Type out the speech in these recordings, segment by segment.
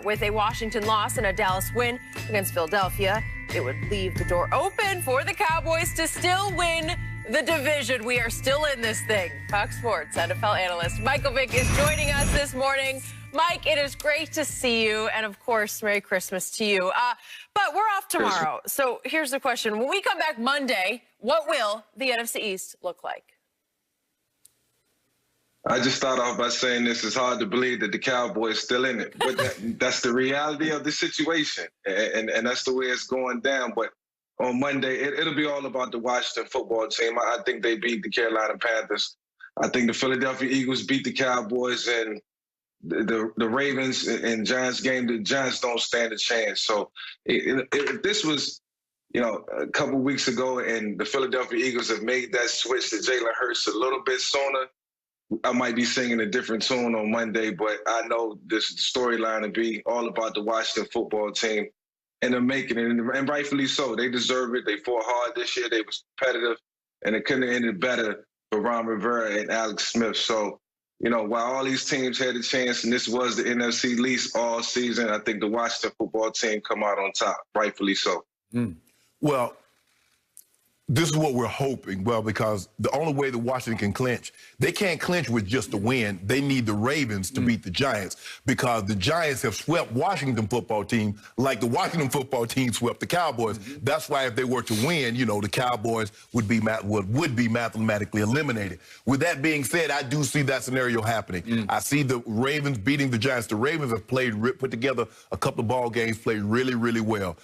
with a Washington loss and a Dallas win against Philadelphia, it would leave the door open for the Cowboys to still win the division. We are still in this thing. Fox Sports NFL analyst Michael Vick is joining us this morning. Mike, it is great to see you. And of course, Merry Christmas to you. But we're off tomorrow. So here's the question. When we come back Monday, what will the NFC East look like? I just start off by saying this is hard to believe that the Cowboys still in it. But that's the reality of the situation. And that's the way it's going down. But on Monday, it'll be all about the Washington football team. I think they beat the Carolina Panthers. I think the Philadelphia Eagles beat the Cowboys, and the Ravens and Giants game, the Giants don't stand a chance. So if this was, a couple weeks ago and the Philadelphia Eagles have made that switch to Jalen Hurts a little bit sooner, I might be singing a different tune on Monday, but I know this storyline will be all about the Washington football team, and they're making it, and rightfully so. They deserve it. They fought hard this year. They was competitive, and it couldn't have ended better for Ron Rivera and Alex Smith. So, while all these teams had a chance, and this was the NFC East all season, I think the Washington football team come out on top, rightfully so. Well, this is what we're hoping. Well, because the only way that Washington can clinch, they can't clinch with just a win. They need the Ravens to beat the Giants, because the Giants have swept Washington football team like the Washington football team swept the Cowboys. That's why if they were to win, the Cowboys would be mathematically eliminated. With that being said, I do see that scenario happening. I see the Ravens beating the Giants. The Ravens have put together a couple of ball games, played really, really well.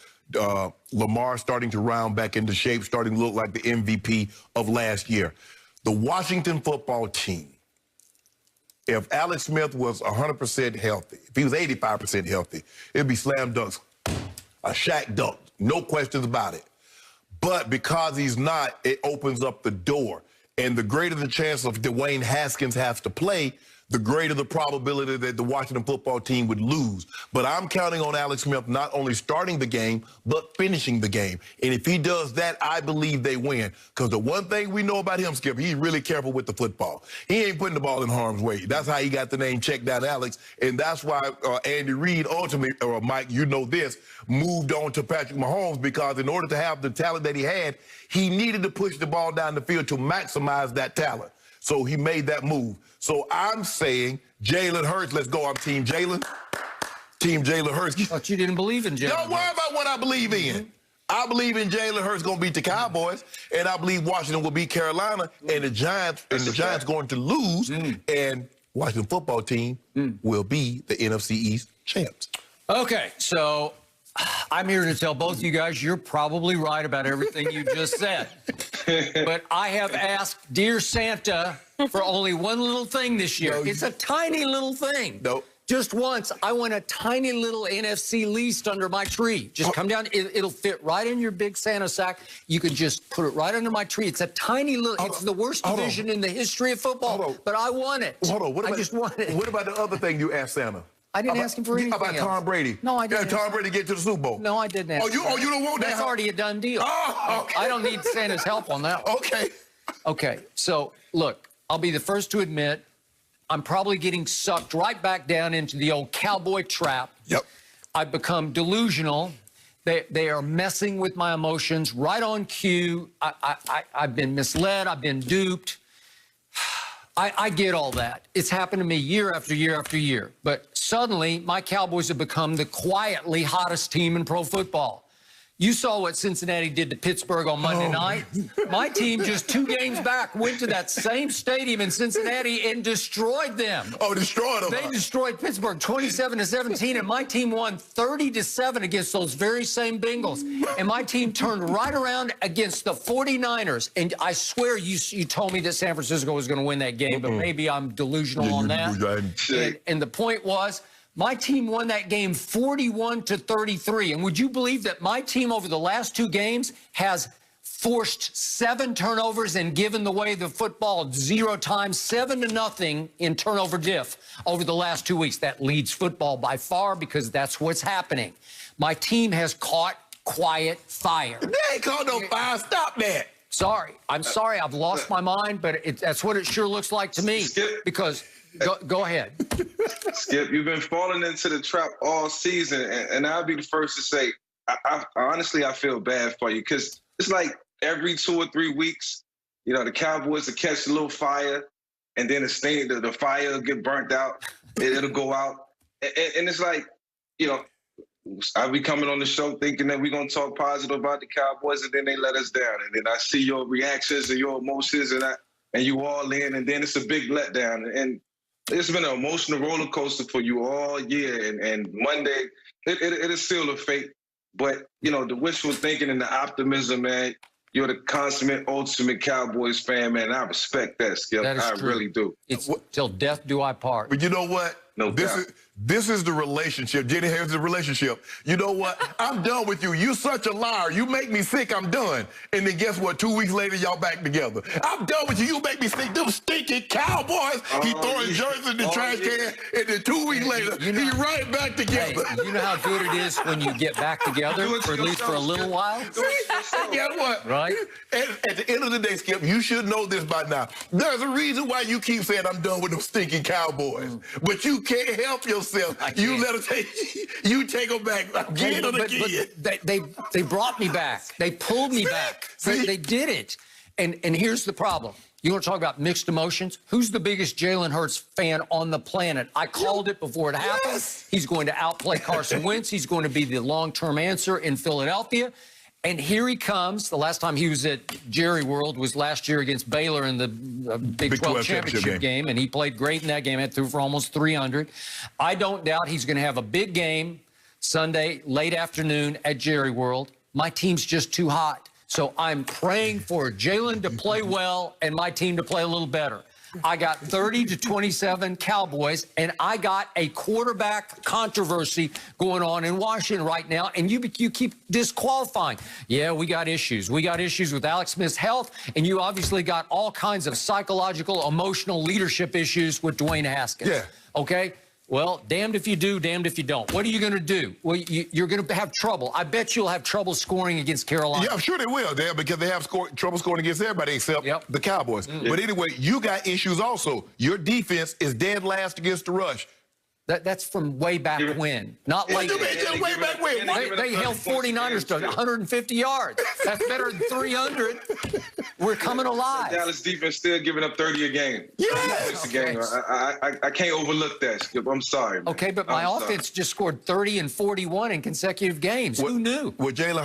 Lamar starting to round back into shape, starting to look like the MVP of last year. The Washington football team, if Alex Smith was 100% healthy, if he was 85% healthy, it'd be slam dunks, a Shaq dunk, no questions about it. But because he's not, it opens up the door. And the greater the chance of Dwayne Haskins has to play, the greater the probability that the Washington football team would lose. But I'm counting on Alex Smith not only starting the game, but finishing the game. And if he does that, I believe they win. Because the one thing we know about him, Skip, he's really careful with the football. He ain't putting the ball in harm's way. That's how he got the name Check Down Alex. And that's why Andy Reid ultimately, or Mike, moved on to Patrick Mahomes, because in order to have the talent that he had, he needed to push the ball down the field to maximize that talent. So he made that move. So I'm saying Jalen Hurts, let's go. I'm Team Jalen. Team Jalen Hurts. But you didn't believe in Jalen Don't worry about what I believe in. I believe in Jalen Hurts going to beat the Cowboys, and I believe Washington will beat Carolina, and the Giants going to lose, and Washington football team will be the NFC East champs. Okay, so I'm here to tell both you guys you're probably right about everything you just said. But I have asked Dear Santa for only one little thing this year. It's a tiny little thing. Nope. Just once, I want a tiny little NFC East under my tree. Just come down. It'll fit right in your big Santa sack. You can just put it right under my tree. It's a tiny little, it's the worst division in the history of football, but I want it. Hold on. I just want it. What about the other thing you asked Santa? I didn't ask him for anything about else. Tom Brady? No, I didn't. Yeah, Tom Brady get to the Super Bowl. No, I didn't ask. You don't want that? That's already a done deal. Oh, okay. I don't need Santa's help on that one. Okay. Okay, so look, I'll be the first to admit I'm probably getting sucked right back down into the old cowboy trap. Yep. I've become delusional. They are messing with my emotions right on cue. I've been misled. I've been duped. I get all that. It's happened to me year after year after year. But suddenly, my Cowboys have become the quietly hottest team in pro football. You saw what Cincinnati did to Pittsburgh on Monday night. My team, just 2 games back, went to that same stadium in Cincinnati and destroyed them. Oh, destroyed them. They destroyed Pittsburgh 27-17, and my team won 30-7 against those very same Bengals. And my team turned right around against the 49ers. And I swear you told me that San Francisco was going to win that game, but maybe I'm delusional on that. And the point was, my team won that game 41-33. And would you believe that my team over the last 2 games has forced 7 turnovers and given away the football 0 times, 7-0 in turnover diff over the last 2 weeks? That leads football by far, because that's what's happening. My team has caught quiet fire. They ain't caught no fire. Stop that. Sorry. I'm sorry. I've lost my mind, but that's what it sure looks like to me. Because Go ahead. Skip, you've been falling into the trap all season, and I'll be the first to say, I honestly, I feel bad for you because it's like every 2 or 3 weeks, you know, the Cowboys will catch a little fire, and then the fire will get burnt out, it'll go out, and it's like, you know, I'll be coming on the show thinking that we're going to talk positive about the Cowboys, and then they let us down, and then I see your reactions and your emotions, and you all in, and then it's a big letdown, and it's been an emotional roller coaster for you all year, and Monday, it is still a fate. But, you know, the wishful thinking and the optimism, man, you're the consummate, ultimate Cowboys fan, man. I respect that, Skip. That is I true. really do. It's till death do I part. But you know what? No doubt. This is the relationship. Jenny, here's the relationship. You know what? I'm done with you. You such a liar. You make me sick. I'm done. And then guess what? 2 weeks later, y'all back together. I'm done with you. You make me sick. Them stinking Cowboys. He throwing jerseys in the trash can, and then 2 weeks later, he right back together. Hey, you know how good it is when you get back together, for at least for a little while? Guess what? Right? At the end of the day, Skip, you should know this by now. There's a reason why you keep saying I'm done with them stinking Cowboys. But you can't help yourself. You let them you take them back again and again. But they brought me back. They pulled me back. They did it. And here's the problem. You want to talk about mixed emotions? Who's the biggest Jalen Hurts fan on the planet? I called it before it happened. Yes. He's going to outplay Carson Wentz. He's going to be the long-term answer in Philadelphia. And here he comes. The last time he was at Jerry World was last year against Baylor in the Big 12 championship game, and he played great in that game. Had threw for almost 300. I don't doubt he's going to have a big game Sunday, late afternoon at Jerry World. My team's just too hot. So I'm praying for Jalen to play well and my team to play a little better. I got 30-27 Cowboys, and I got a quarterback controversy going on in Washington right now, and you keep disqualifying. Yeah, we got issues. We got issues with Alex Smith's health, and you obviously got all kinds of psychological, emotional leadership issues with Dwayne Haskins. Yeah. Okay? Well, damned if you do, damned if you don't. What are you going to do? Well, you're going to have trouble. I bet you'll have trouble scoring against Carolina. Yeah, I'm sure they will, Dan, because they have trouble scoring against everybody except the Cowboys. But anyway, you got issues also. Your defense is dead last against the rush. That's from way back when, not like way back when. They held 49ers to 150 yards. That's better than 300. We're coming alive. Dallas defense still giving up 30 a game. Yes. Okay. I can't overlook that, Skip. I'm sorry, man. Okay, but my offense just scored 30 and 41 in consecutive games. Who knew? Well, Jalen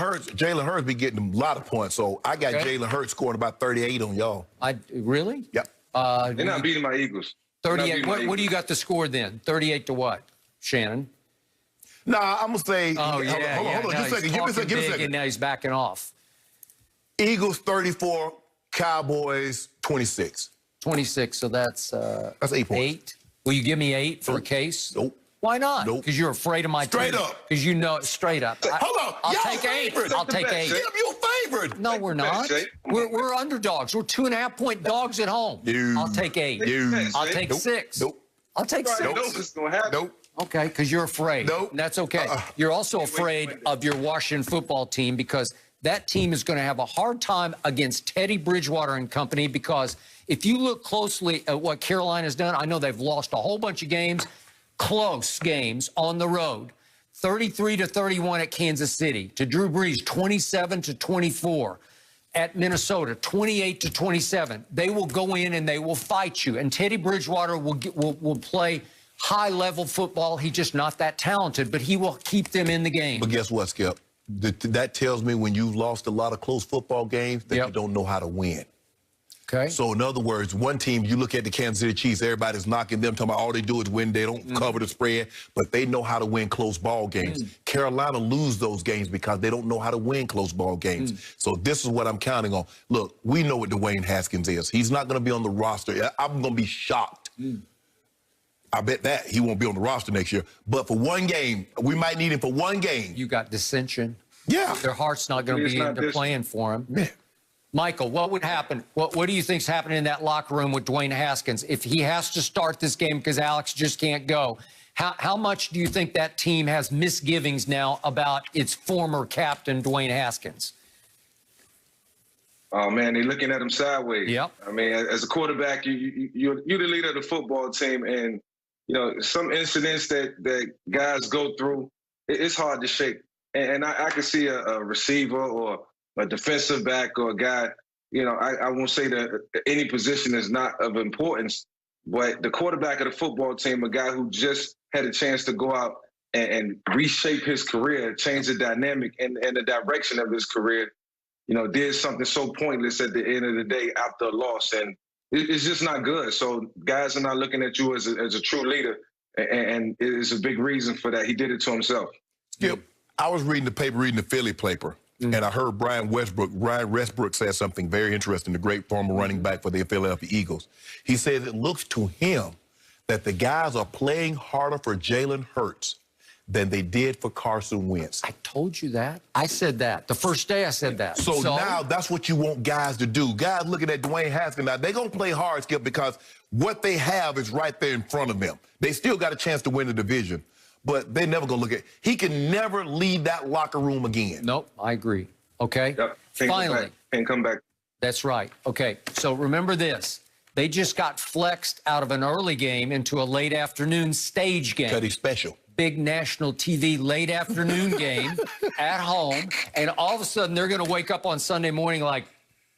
Hurts be getting a lot of points, so I got Jalen Hurts scoring about 38 on y'all. Really? Yep. They're not beating my Eagles. 38. What do you got the score then? 38 to what, Shannon? Nah, I'm going to say... Oh, yeah. Hold on. Just a second. Give me a second. And now he's backing off. Eagles 34, Cowboys 26. 26, so that's 8 points. 8. Will you give me 8 for a case? Nope. Why not? Nope. Because you're afraid of my team. Straight up. Because you know, straight up. Hold on. I'll Y'all take 8. favorite. I'll take 8. Skip, you favored. No, we're not. We're underdogs. We're 2.5-point dogs at home. I'll take 8. I'll take 6. Nope. I'll take 6. It's going to happen. Nope. Okay, because you're afraid. Nope. And that's okay. You're also afraid of your Washington football team because that team is going to have a hard time against Teddy Bridgewater and company because if you look closely at what Carolina's done, I know they've lost a whole bunch of games, close games on the road. 33-31 at Kansas City. To Drew Brees, 27-24. At Minnesota, 28-27. They will go in and they will fight you. And Teddy Bridgewater will play high-level football. He's just not that talented, but he will keep them in the game. But guess what, Skip? That tells me when you've lost a lot of close football games that you don't know how to win. Okay. So, in other words, one team, you look at the Kansas City Chiefs, everybody's knocking them, talking about all they do is win. They don't cover the spread, but they know how to win close ball games. Carolina lose those games because they don't know how to win close ball games. So this is what I'm counting on. Look, we know what Dwayne Haskins is. He's not going to be on the roster. I'm going to be shocked. I bet that he won't be on the roster next year. But for one game, we might need him for one game. You got dissension. Yeah. Their heart's not going to be into playing for him. Man. Michael, what would happen? What do you think's happening in that locker room with Dwayne Haskins if he has to start this game because Alex just can't go? How much do you think that team has misgivings now about its former captain, Dwayne Haskins? Oh man, they're looking at him sideways. Yep. I mean, as a quarterback, you're the leader of the football team, and some incidents that guys go through, it's hard to shake. And I can see a receiver or a defensive back or a guy. I won't say that any position is not of importance, but the quarterback of the football team, a guy who just had a chance to go out and reshape his career, change the dynamic and the direction of his career, did something so pointless at the end of the day after a loss. And it's just not good. So guys are not looking at you as a true leader. And it is a big reason for that. He did it to himself. Skip, I was reading the Philly paper, and I heard Brian Westbrook said something very interesting, the great former running back for the Philadelphia Eagles. He says it looks to him that the guys are playing harder for Jalen Hurts than they did for Carson Wentz. I told you that. I said that. The first day I said that. So now that's what you want guys to do. Guys looking at Dwayne Haskins now, they're going to play hard, Skip, because what they have is right there in front of them. They still got a chance to win the division, but they're never going to look at it. He can never leave that locker room again. Nope, I agree. Okay? Yep. Finally. Can't come back. That's right. Okay, so remember this. They just got flexed out of an early game into a late afternoon stage game. Cutty special. Big national TV late afternoon game at home, and all of a sudden they're going to wake up on Sunday morning like,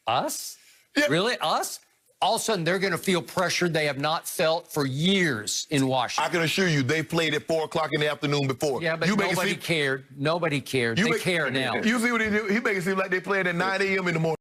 us? Yeah. Really? Us? All of a sudden they're going to feel pressured they have not felt for years in Washington. I can assure you they played at 4 o'clock in the afternoon before. Yeah, but nobody cared. Nobody cared. They care now. You see what he do? He make it seem like they played at 9 a.m. in the morning.